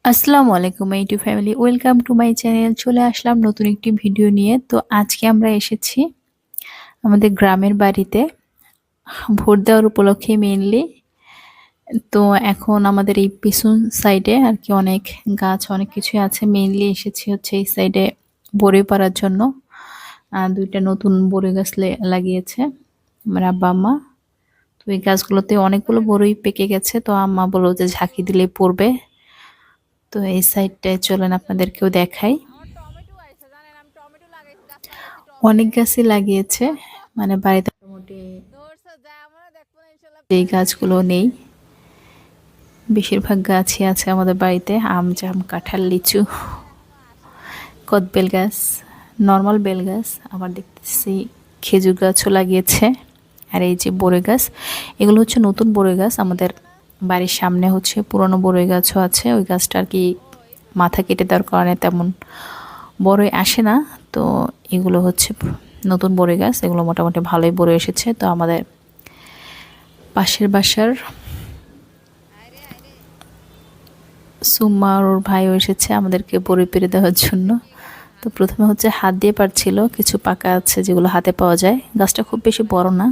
আসসালামু আলাইকুম YouTube family, welcome to my channel. চলে আসলাম নতুন একটি ভিডিও নিয়ে। তো আজকে আমরা এসেছি আমাদের গ্রামের বাড়িতে ভোট দেওয়ার উপলক্ষে মেইনলি। তো এখন আমাদের এই পিছন সাইডে আর কি অনেক গাছ অনেক কিছুই আছে। মেইনলি এসেছি হচ্ছে এই সাইডে বড়ই পাড়ার জন্য। দুইটা নতুন বড়ই গাছ লাগিয়েছে আমার আব্বা আম্মা। তো এই গাছগুলোতে অনেকগুলো বড়ই পেকে গেছে, তো আম্মা বললো যে ঝাঁকি দিলেই পড়বে। তো এই সাইডটায় চলেন আপনাদেরকেও দেখাই। অনেক গাছই লাগিয়েছে, মানে বাড়িতে মোটামুটি এই গাছগুলো নেই, বেশিরভাগ গাছই আছে আমাদের বাড়িতে আম জাম কাঁঠাল লিচু, কদবেল গাছ, নর্মাল বেল গাছ, আবার দেখতেছি খেজুর গাছও লাগিয়েছে। আর এই যে বড়ই গাছ, এগুলো হচ্ছে নতুন বড়ই গাছ। আমাদের বাড়ির সামনে হচ্ছে পুরনো বড়ই গাছও আছে। ওই গাছটা আর কি মাথা কেটে দেওয়ার কারণে তেমন বড়ই আসে না। তো এগুলো হচ্ছে নতুন বড়ই গাছ, এগুলো মোটামুটি ভালোই বড় এসেছে। তো আমাদের পাশের বাসার সুম্মা আর ওর ভাইও এসেছে আমাদেরকে বড়ি পেরে দেওয়ার জন্য। তো প্রথমে হচ্ছে হাত দিয়ে পারছিল, কিছু পাকা আছে যেগুলো হাতে পাওয়া যায়। গাছটা খুব বেশি বড় না।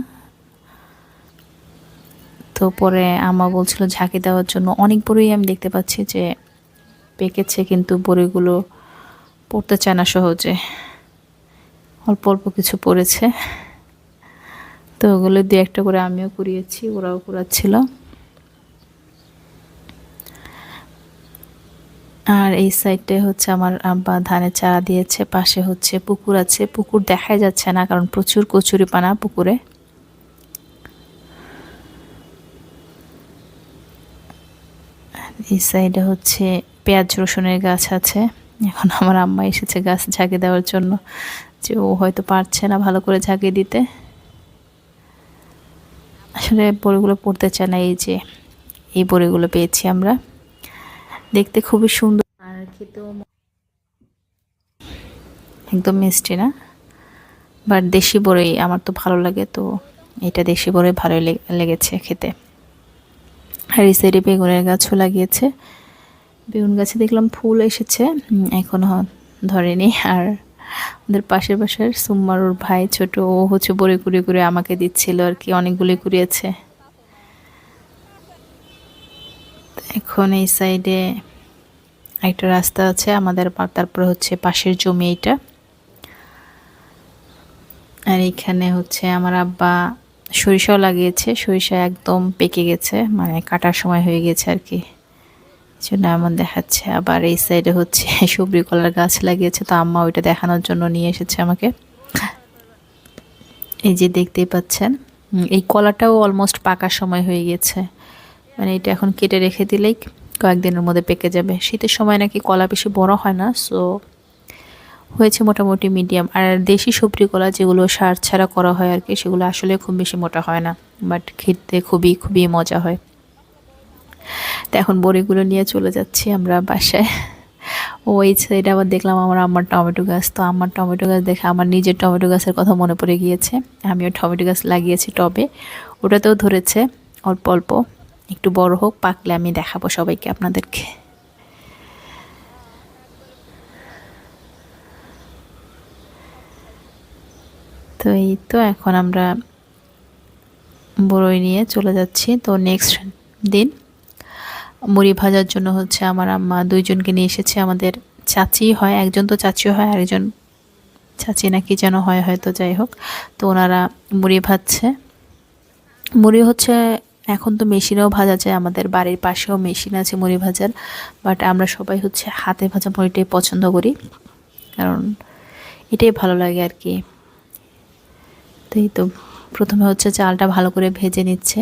তো পরে আম্মা বলছিল ঝাঁকি দেওয়ার জন্য। অনেক বড়ই আমি দেখতে পাচ্ছি যে পেকেছে, কিন্তু বড়িগুলো পড়তে চায় না সহজে, অল্প অল্প কিছু পড়েছে। তো ওগুলো দিয়ে একটা করে আমিও কুড়িয়েছি, ওরাও কুড়াচ্ছিল। আর এই সাইডটায় হচ্ছে আমার আব্বা ধানের চারা দিয়েছে। পাশে হচ্ছে পুকুর আছে, পুকুর দেখাই যাচ্ছে না কারণ প্রচুর কচুরিপানা পুকুরে। এই সাইডে হচ্ছে পেঁয়াজ রসুনের গাছ আছে। এখন আমার আম্মা এসেছে গাছ ঝাঁকে দেওয়ার জন্য, যে ও হয়তো পারছে না ভালো করে ঝাঁকে দিতে। আসলে বড়িগুলো পড়তে চায় না। এই যে এই বড়িগুলো পেয়েছি আমরা, দেখতে খুবই সুন্দর আর খেতেও একদম মিষ্টি না, বাট দেশি বড়ই আমার তো ভালো লাগে। তো এটা দেশি বড়ই ভালোই লেগেছে খেতে। আর এই সাইডে বেগুনের গাছও লাগিয়েছে। বেগুন গাছে দেখলাম ফুল এসেছে, এখনো ধরেনি। আর আমাদের পাশের বাসার সুম্মারুর ভাই ছোট, ও হচ্ছে বড়ি কুড়িয়ে কুড়িয়ে আমাকে দিচ্ছিল আর কি, অনেকগুলি কুড়িয়েছে। এখন এই সাইডে একটা রাস্তা আছে আমাদের, তারপরে হচ্ছে পাশের জমি এইটা। আর এখানে হচ্ছে আমার আব্বা সরিষাও লাগিয়েছে। সরিষা একদম পেকে গেছে, মানে কাটার সময় হয়ে গেছে আর কি, জন্য এমন দেখাচ্ছে। আবার এই সাইডে হচ্ছে সবরি কলার গাছ লাগিয়েছে, তো আম্মা ওইটা দেখানোর জন্য নিয়ে এসেছে আমাকে। এই যে দেখতেই পাচ্ছেন, এই কলাটাও অলমোস্ট পাকার সময় হয়ে গেছে। মানে এটা এখন কেটে রেখে দিলেই কয়েকদিনের মধ্যে পেকে যাবে। শীতের সময় নাকি কলা বেশি বড় হয় না, সো হয়েছে মোটামুটি মিডিয়াম। আর দেশি সবজি কলা যেগুলো সার ছাড়া করা হয় আর কি, সেগুলো আসলে খুব বেশি মোটা হয় না, বাট খেতে খুবই খুবই মজা হয়। তো এখন বড়িগুলো নিয়ে চলে যাচ্ছি আমরা বাসায়। ওই সাইডে আবার দেখলাম আমার আম্মার টমেটো গাছ। তো আমার টমেটো গাছ দেখে আমার নিজের টমেটো গাছের কথা মনে পড়ে গিয়েছে। আমিও টমেটো গাছ লাগিয়েছি টবে, ওটাতেও ধরেছে অল্প অল্প। একটু বড় হোক, পাকলে আমি দেখাবো সবাইকে আপনাদেরকে। তো এই তো এখন আমরা বড়ই নিয়ে চলে যাচ্ছি। তো নেক্সট দিন মুড়ি ভাজার জন্য হচ্ছে আমার আম্মা দুইজনকে নিয়ে এসেছে। আমাদের চাচি হয়, একজন তো চাচিও হয়, আরেকজন চাচি নাকি যেন হয় হয়তো, যাই হোক। তো ওনারা মুড়ি ভাজছে। মুড়ি হচ্ছে এখন তো মেশিনেও ভাজা যায়, আমাদের বাড়ির পাশেও মেশিন আছে মুড়ি ভাজার। বাট আমরা সবাই হচ্ছে হাতে ভাজা মুড়িটাই পছন্দ করি, কারণ এটাই ভালো লাগে আর কি। তো এই তো প্রথমে হচ্ছে চালটা ভালো করে ভেজে নিচ্ছে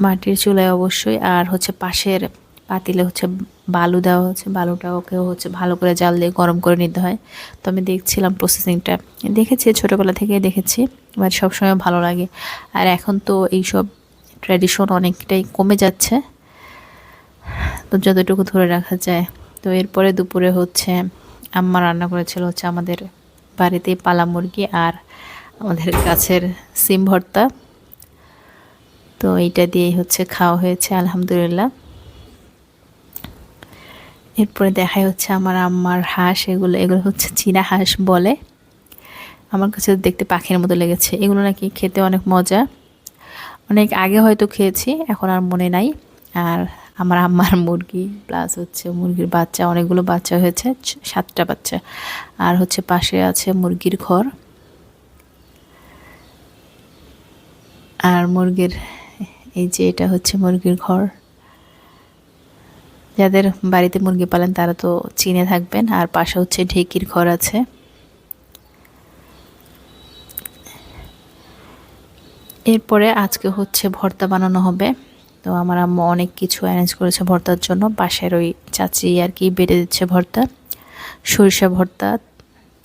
মাটির চুলায় অবশ্যই। আর হচ্ছে পাশের পাতিলে হচ্ছে বালু দেওয়া হচ্ছে, বালুটাকেও হচ্ছে ভালো করে জাল দিয়ে গরম করে নিতে হয়। তো আমি দেখছিলাম প্রসেসিংটা, দেখেছি ছোটোবেলা থেকে দেখেছি, বাট সবসময় ভালো লাগে। আর এখন তো এইসব ট্র্যাডিশন অনেকটাই কমে যাচ্ছে, তো যতটুকু ধরে রাখা যায়। তো এরপরে দুপুরে হচ্ছে আম্মা রান্না করেছিল হচ্ছে আমাদের বাড়িতেই পালা মুরগি আর আমাদের গাছের সিম ভর্তা। তো এইটা দিয়েই হচ্ছে খাওয়া হয়েছে আলহামদুলিল্লাহ। এরপরে দেখাই হচ্ছে আমার আম্মার হাঁস, এগুলো এগুলো হচ্ছে চীনা হাঁস বলে। আমার কাছে দেখতে পাখির মতো লেগেছে। এগুলো নাকি খেতে অনেক মজা, অনেক আগে হয়তো খেয়েছি, এখন আর মনে নাই। আর আমার আম্মার মুরগি প্লাস হচ্ছে মুরগির বাচ্চা, অনেকগুলো বাচ্চা হয়েছে, 7টা বাচ্চা। আর হচ্ছে পাশে আছে মুরগির ঘর, আর মুরগির এই যে এটা হচ্ছে মুরগির ঘর। যাদের বাড়িতে মুরগি পালেন তারা তো চিনে থাকবেন। আর পাশে হচ্ছে ঢেকির ঘর আছে। এরপরে আজকে হচ্ছে ভর্তা বানানো হবে। তো আমার আম্মু অনেক কিছু অ্যারেঞ্জ করেছে ভর্তার জন্য। পাশের ওই চাচি আর কি বেড়ে দিচ্ছে ভর্তা, সরিষা ভর্তা,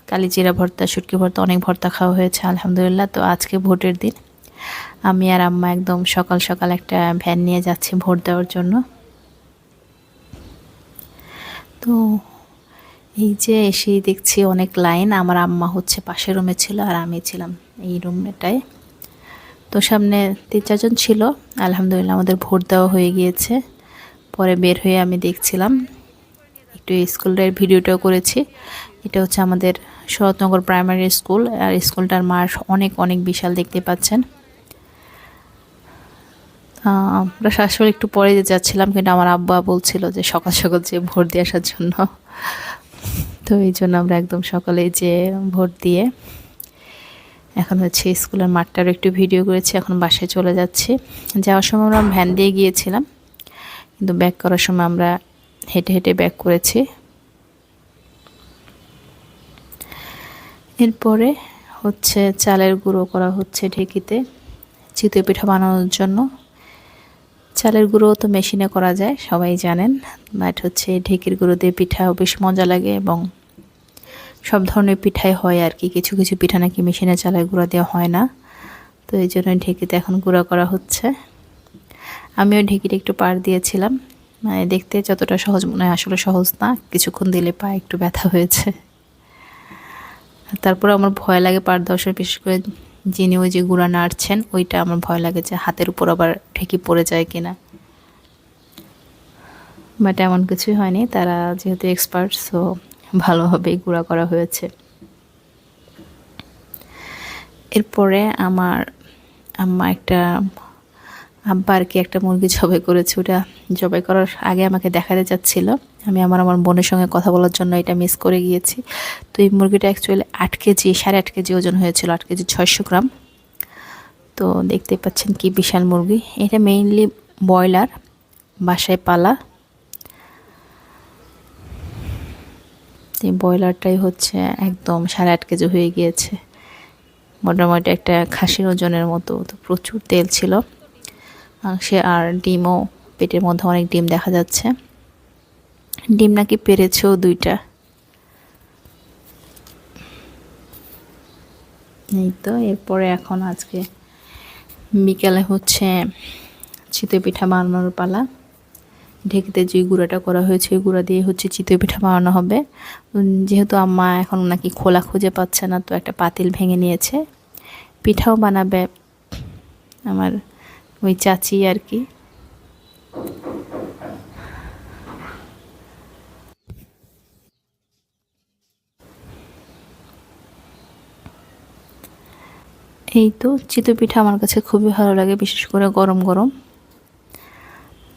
কালিজিরা ভর্তা, শুটকি ভর্তা, অনেক ভর্তা খাওয়া হয়েছে আলহামদুলিল্লাহ। তো আজকে ভোটের দিন, আমি আর আম্মা একদম সকাল সকাল একটা ভ্যান নিয়ে যাচ্ছি ভোট দেওয়ার জন্য। তো এই যে এসেই দেখছি অনেক লাইন। আমার আম্মা হচ্ছে পাশের রুমে ছিল আর আমি ছিলাম এই রুমটায়। তো সামনে 3-4 জন ছিল। আলহামদুলিল্লাহ আমাদের ভোট দেওয়া হয়ে গিয়েছে। পরে বের হয়ে আমি দেখছিলাম, একটু স্কুলের ভিডিওটাও করেছি। এটা হচ্ছে আমাদের শরৎনগর প্রাইমারি স্কুল, আর স্কুলটার মাঠ অনেক অনেক বিশাল, দেখতে পাচ্ছেন। আমরা আসলে একটু পরে যাচ্ছিলাম, কিন্তু আমার আব্বা বলছিল যে সকাল সকাল যে ভোট দিয়ে আসার জন্য। তো এই জন্য আমরা একদম সকালে যে ভোট দিয়ে এখন হচ্ছে স্কুলের মাঠটারও একটু ভিডিও করেছি। এখন বাসায় চলে যাচ্ছি। যাওয়ার সময় আমরা ভ্যান দিয়ে গিয়েছিলাম, কিন্তু ব্যাক করার সময় আমরা হেঁটে হেঁটে ব্যাক করেছি। এরপরে হচ্ছে চালের গুঁড়ো করা হচ্ছে ঢেকিতে চিতই পিঠা বানানোর জন্য। চালের গুঁড়ো তো মেশিনে করা যায়, সবাই জানেন, বাট হচ্ছে ঢেকির গুঁড়ো দিয়ে পিঠাও বেশ মজা লাগে, এবং সব ধরনের পিঠাই হয় আর কি। কিছু কিছু পিঠা নাকি মেশিনে চালের গুঁড়া দেওয়া হয় না। তো এই জন্য ঢেকিতে এখন গুঁড়া করা হচ্ছে। আমিও ঢেকিটা একটু পাড় দিয়েছিলাম, মানে দেখতে যতটা সহজ মনে হয় আসলে সহজ না, কিছুক্ষণ দিলে পা একটু ব্যথা হয়েছে। তারপরে আমার ভয় লাগে পাড় দেওয়ার সময়, বিশেষ করে যিনি ওই যে গুঁড়া নাড়ছেন ওইটা আমার ভয় লাগে যে হাতের উপর আবার ঢেকি পড়ে যায় কিনা। বাট এমন কিছুই হয়নি, তারা যেহেতু এক্সপার্ট, সো ভালোভাবেই গুঁড়া করা হয়েছে। এরপরে আমার আম্মা আব্বা আর কি একটা মুরগি জবাই করেছে। ওটা জবাই করার আগে আমাকে দেখাতে যাচ্ছিল। আমি আমার বোনের সঙ্গে কথা বলার জন্য এটা মিস করে গিয়েছি। তো এই মুরগিটা অ্যাকচুয়ালি 8 কেজি, 8.5 কেজি ওজন হয়েছিল, 8 কেজি 600 গ্রাম। তো দেখতে পাচ্ছেন কি বিশাল মুরগি। এটা মেইনলি ব্রয়লার, বাসায় পালা। এই ব্রয়লারটাই হচ্ছে একদম 8.5 কেজি হয়ে গিয়েছে, মোটামুটি একটা খাসির ওজনের মতো। তো প্রচুর তেল ছিল মাংসে, আর ডিমও, পেটের মধ্যে অনেক ডিম দেখা যাচ্ছে। ডিম নাকি পেরেছেও 2টা। এই তো এরপরে এখন আজকে বিকেলে হচ্ছে চিতই পিঠা বানানোর পালা। ঢেকিতে যে গুঁড়াটা করা হয়েছে ওই গুঁড়া দিয়ে হচ্ছে চিতই পিঠা বানানো হবে। যেহেতু আম্মা এখন নাকি খোলা খুঁজে পাচ্ছে না, তো একটা পাতিল ভেঙে নিয়েছে। পিঠাও বানাবে আমার ওই চাচি আর কি। এই তো চিতই পিঠা আমার কাছে খুবই ভালো লাগে, বিশেষ করে গরম গরম।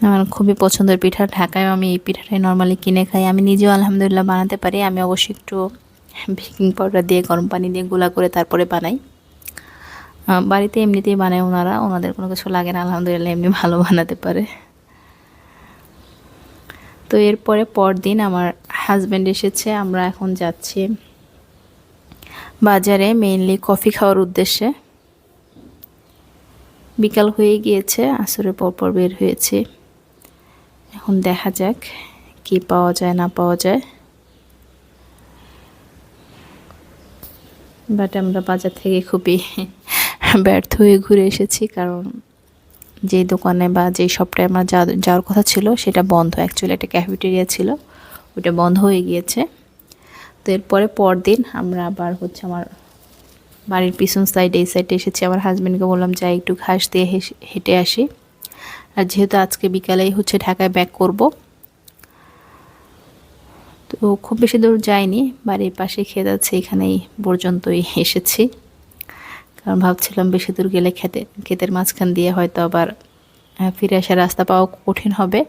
আমার খুবই পছন্দের পিঠা। ঢাকায় আমি এই পিঠাটাই নর্মালি কিনে খাই। আমি নিজেও আলহামদুলিল্লাহ বানাতে পারি। আমি অবশ্যই একটু বেকিং পাউডার দিয়ে গরম পানি দিয়ে গুঁড়া করে তারপরে বানাই। বাড়িতে এমনিতেই বানায় ওনারা, ওনাদের কোনো কিছু লাগে না, আলহামদুলিল্লাহ এমনি ভালো বানাতে পারে। তো এরপরে পরদিন আমার হাজব্যান্ড এসেছে। আমরা এখন যাচ্ছি বাজারে, মেইনলি কফি খাওয়ার উদ্দেশ্যে। বিকাল হয়ে গিয়েছে, আসরের পর বের হয়েছে। এখন দেখা যাক কি পাওয়া যায় না পাওয়া যায়। বাট আমরা বাজার থেকে খুবই ব্যর্থ হয়ে ঘুরে এসেছি, কারণ যেই দোকানে বা যেই শপটায় আমার যাওয়ার কথা ছিল সেটা বন্ধ। অ্যাকচুয়ালি একটা ক্যাফেটেরিয়া ছিল, ওটা বন্ধ হয়ে গিয়েছে। তো এরপরে পরদিন আমরা আবার হচ্ছে আমার বাড়ির পিছন সাইডে, এই সাইডে এসেছি। আমার হাজব্যান্ডকে বললাম যাই একটু ঘাস দিয়ে হেঁটে আসি। আর যেহেতু আজকে বিকালেই হচ্ছে ঢাকায় ব্যাক করব, তো খুব বেশি দূর যাইনি, বাড়ির পাশে ক্ষেত আছে, এখানেই পর্যন্তই এসেছি। কারণ ভাবছিলাম বেশি দূর গেলে ক্ষেতের মাঝখান দিয়ে হয়তো আবার ফিরে আসার রাস্তা পাওয়া কঠিন হবে,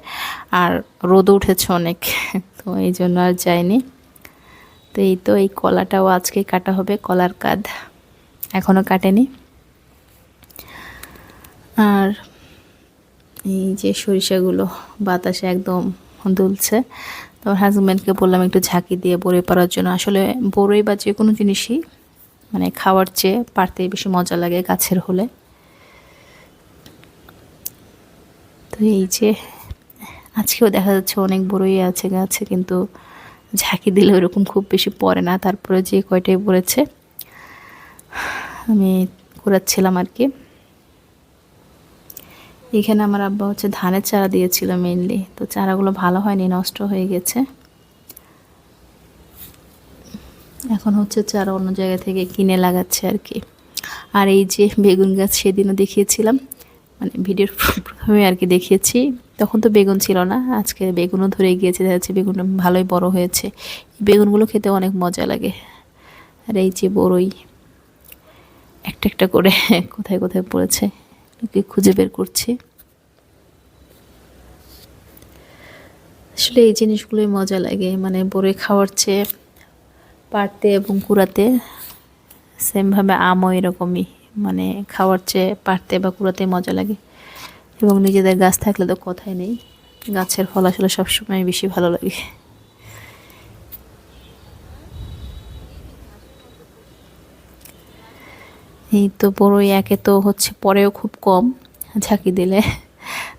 আর রোদও উঠেছে অনেক। তো এই জন্য আর যাইনি। তো এই কলাটাও আজকে কাটা হবে, কলার কাঁধ এখনও কাটেনি। আর এই যে সরিষাগুলো বাতাসে একদম দুলছে। তো হাজব্যান্ডকে বললাম একটু ঝাঁকি দিয়ে বড়ই পাড়ার জন্য। আসলে বড়ই বা যে কোনো জিনিসই মানে খাওয়ার চেয়ে পারতে বেশি মজা লাগে গাছের হলে। তো এই যে আজকেও দেখা যাচ্ছে অনেক বড়ই আছে গাছে, কিন্তু ঝাঁকি দিলে ওরকম খুব বেশি পড়ে না। তারপরে যে কয়টাই পড়েছে আমি কুড়াচ্ছিলাম আর কি। এখানে আমার আব্বা হচ্ছে ধানের চারা দিয়েছিল মেনলি, তো চারাগুলো ভালো হয়নি, নষ্ট হয়ে গেছে। এখন হচ্ছে চারা অন্য জায়গা থেকে কিনে লাগাচ্ছে আর কি। আর এই যে বেগুন গাছ সেদিনও দেখিয়েছিলাম, মানে ভিডিওর প্রথমে আর কি দেখিয়েছি, তখন তো বেগুন ছিল না। আজকে বেগুনও ধরে গিয়েছে, দেখা যাচ্ছে বেগুন ভালোই বড় হয়েছে। বেগুনগুলো খেতে অনেক মজা লাগে। আর এই যে বড়ই একটা একটা করে কোথায় কোথায় পড়েছে খুঁজে বের করছি। আসলে এই জিনিসগুলোই মজা লাগে, মানে বড়ই খাওয়ার চেয়ে পাড়তে এবং কুড়াতে। সেমভাবে আমও এরকমই, মানে খাওয়ার চেয়ে পাড়তে বা কুড়াতে মজা লাগে। এবং নিজেদের গাছ থাকলে তো কথাই নেই, গাছের ফল আসলে সবসময় বেশি ভালো লাগে। এই তো বড়ই একে তো হচ্ছে পরেও খুব কম ঝাঁকি দিলে,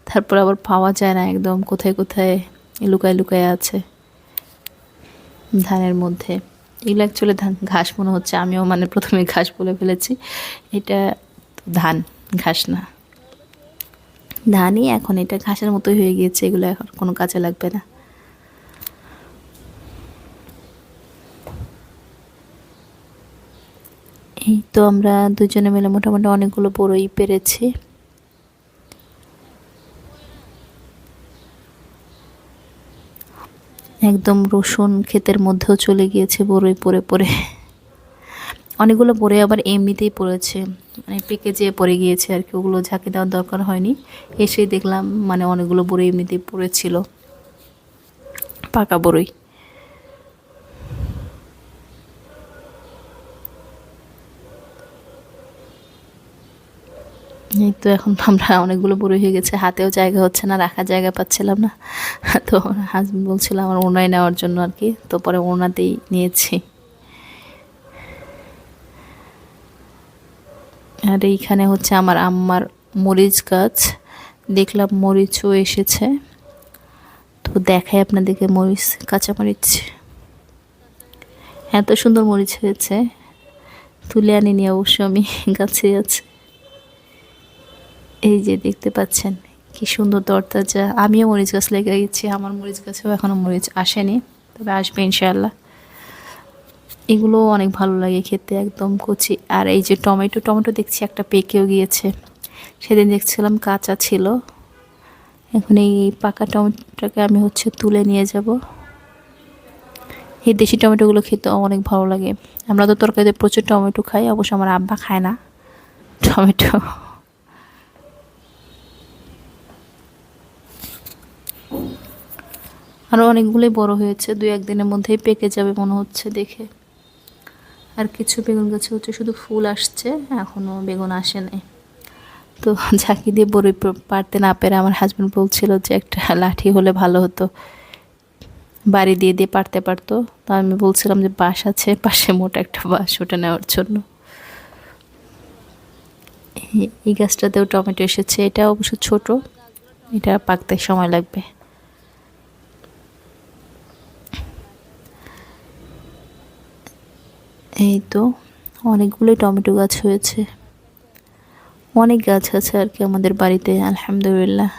তারপর আবার পাওয়া যায় না, একদম কোথায় কোথায় লুকায় লুকায় আছে ধানের মধ্যে। এগুলো অ্যাকচুয়ালি ধান ঘাস মনে হচ্ছে, আমিও মানে প্রথমে ঘাস বলে ফেলেছি। এটা ধান, ঘাস না। ধানই এখন, এটা ঘাসের মতোই হয়ে গিয়েছে, এগুলো এখন কোনো কাজে লাগবে না। এই তো আমরা দুজনে মিলে মোটামুটি অনেকগুলো বড়ই পেরেছি। একদম রসুন ক্ষেতের মধ্যেও চলে গিয়েছে বড়ই পড়ে পড়ে। অনেকগুলো বড়ই আবার এমনিতেই পড়েছে, মানে পেকে যেয়ে পড়ে গিয়েছে আর কি, ওগুলো ঝাঁকি দেওয়ার দরকার হয়নি। এসেই দেখলাম মানে অনেকগুলো বড়ই এমনিতেই পড়েছিল, পাকা বড়ই। এই তো এখন আমরা অনেকগুলো বড়ই হয়ে গেছে, হাতেও জায়গা হচ্ছে না, রাখার জায়গা পাচ্ছিলাম না। তো হাজবেন্ড বলছিল আমার ওড়নায় নেওয়ার জন্য আর কি, তো পরে ওড়নাতেই নিয়েছি। আর এইখানে হচ্ছে আমার আম্মার মরিচ গাছ, দেখলাম মরিচও এসেছে। তো দেখাই আপনাদেরকে মরিচ, কাঁচা মরিচ এত সুন্দর মরিচ হয়েছে, তুলে আনিনি অবশ্য, আমি গাছে আছে। এই যে দেখতে পাচ্ছেন কি সুন্দর তরতাজা। আমিও মরিচ গাছ লাগিয়েছি, আমার মরিচ গাছেও এখনো মরিচ আসেনি, তবে আসবে ইনশাআল্লাহ। এগুলো অনেক ভালো লাগে খেতে, একদম কচি। আর এই যে টমেটো, টমেটো দেখছি একটা পেকেও গিয়েছে, সেদিন দেখছিলাম কাঁচা ছিল। এখন এই পাকা টমেটোটাকে আমি হচ্ছে তুলে নিয়ে যাব। এই দেশি টমেটোগুলো খেতে অনেক ভালো লাগে। আমরা তো তরকারিতে প্রচুর টমেটো খাই, অবশ্য আমার আব্বা খায় না টমেটো। আরও অনেকগুলোই বড় হয়েছে, দুই একদিনের মধ্যেই পেকে যাবে মনে হচ্ছে দেখে। আর কিছু বেগুন গাছে হচ্ছে শুধু ফুল আসছে, এখনও বেগুন আসে নাই। তো ঝাঁকি দিয়ে বড়ই পারতে না পেরে আমার হাজব্যান্ড বলছিল যে একটা লাঠি হলে ভালো হতো, বাড়ি দিয়ে দিয়ে পারতে পারতো। তো আমি বলছিলাম যে বাঁশ আছে পাশে, মোটা একটা বাঁশ, ওটা নেওয়ার জন্য। এই গাছটাতেও টমেটো এসেছে, এটা অবশ্য ছোট, এটা পাকতে সময় লাগবে। এই তো অনেকগুলোই টমেটো গাছ হয়েছে, অনেক গাছ আছে আর কি আমাদের বাড়িতে আলহামদুলিল্লাহ।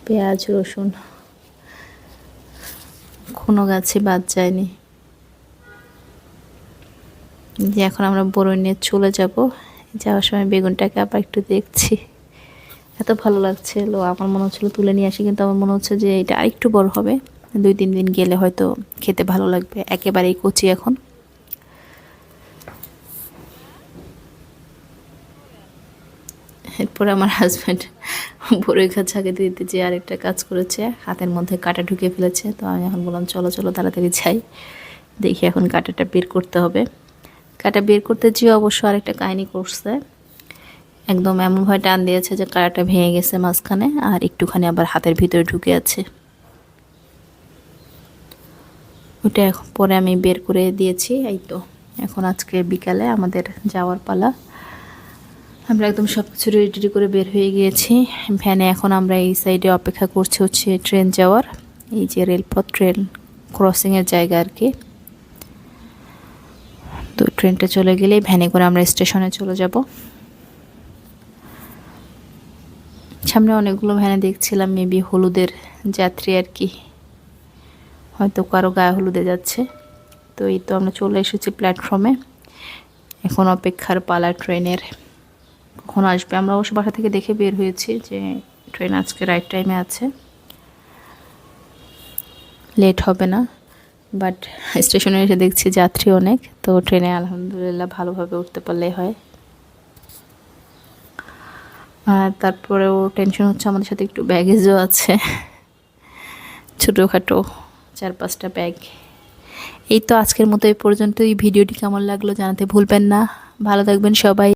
পেঁয়াজ রসুন কোনো গাছে বাদ যায়নি। যে এখন আমরা বড়ই নিয়ে চলে যাব, যাওয়ার সময় বেগুনটাকে আবার একটু দেখছি, এত ভালো লাগছিল, আমার মনে হচ্ছিল তুলে নিয়ে আসি, কিন্তু আমার মনে হচ্ছে যে এটা আরেকটু বড় হবে, 2-3 দিন গেলে হয়তো খেতে ভালো লাগবে। একেবারেই কচি এখন। এরপরে আমার হাজব্যান্ড বড়ই গাছ আগাতে দিতে যে আরেকটা কাজ করেছে, হাতের মধ্যে কাঁটা ঢুকিয়ে ফেলেছে। তো আমি এখন বললাম চলো চলো তাড়াতাড়ি যাই, দেখি এখন কাঁটাটা বের করতে হবে। কাঁটা বের করতে যেয়ে অবশ্য আরেকটা কাহিনী করছে, একদম এমনভাবে টান দিয়েছে যে কাঁটাটা ভেঙে গেছে মাঝখানে, আর একটুখানি আবার হাতের ভিতরে ঢুকে আছে। ওটা এখন পরে আমি বের করে দিয়েছি। এই তো এখন আজকে বিকালে আমাদের যাওয়ার পালা। আমরা একদম সব কিছু রেডি করে বের হয়ে গিয়েছি ভ্যানে। এখন আমরা এই সাইডে অপেক্ষা করছি হচ্ছে ট্রেন যাওয়ার, এই যে রেলপথ, ট্রেন ক্রসিংয়ের জায়গা আর কি। তো ট্রেনটা চলে গেলেই ভ্যানে করে আমরা স্টেশনে চলে যাব। সামনে অনেকগুলো ভ্যানে দেখছিলাম, মেবি হলুদের যাত্রী আর কি, হয়তো কারো গায়ে হলুদে যাচ্ছে। তো এই তো আমরা চলে এসেছি প্ল্যাটফর্মে, এখন অপেক্ষার পালা ট্রেনের কখন আসবে। আমরা অবশ্য বাসা থেকে দেখে বের হয়েছি যে ট্রেন আজকে রাইট টাইমে আছে, লেট হবে না। বাট স্টেশনে এসে দেখছি যাত্রী অনেক, তো ট্রেনে আলহামদুলিল্লাহ ভালোভাবে উঠতে পারলেই হয়। আর তারপরেও টেনশন হচ্ছে আমাদের সাথে একটু ব্যাগেজও আছে, ছোটোখাটো 4-5টা ব্যাগ। এই তো আজকের মতো এই পর্যন্ত। এই ভিডিওটি কেমন লাগলো জানাতে ভুলবেন না। ভালো থাকবেন সবাই।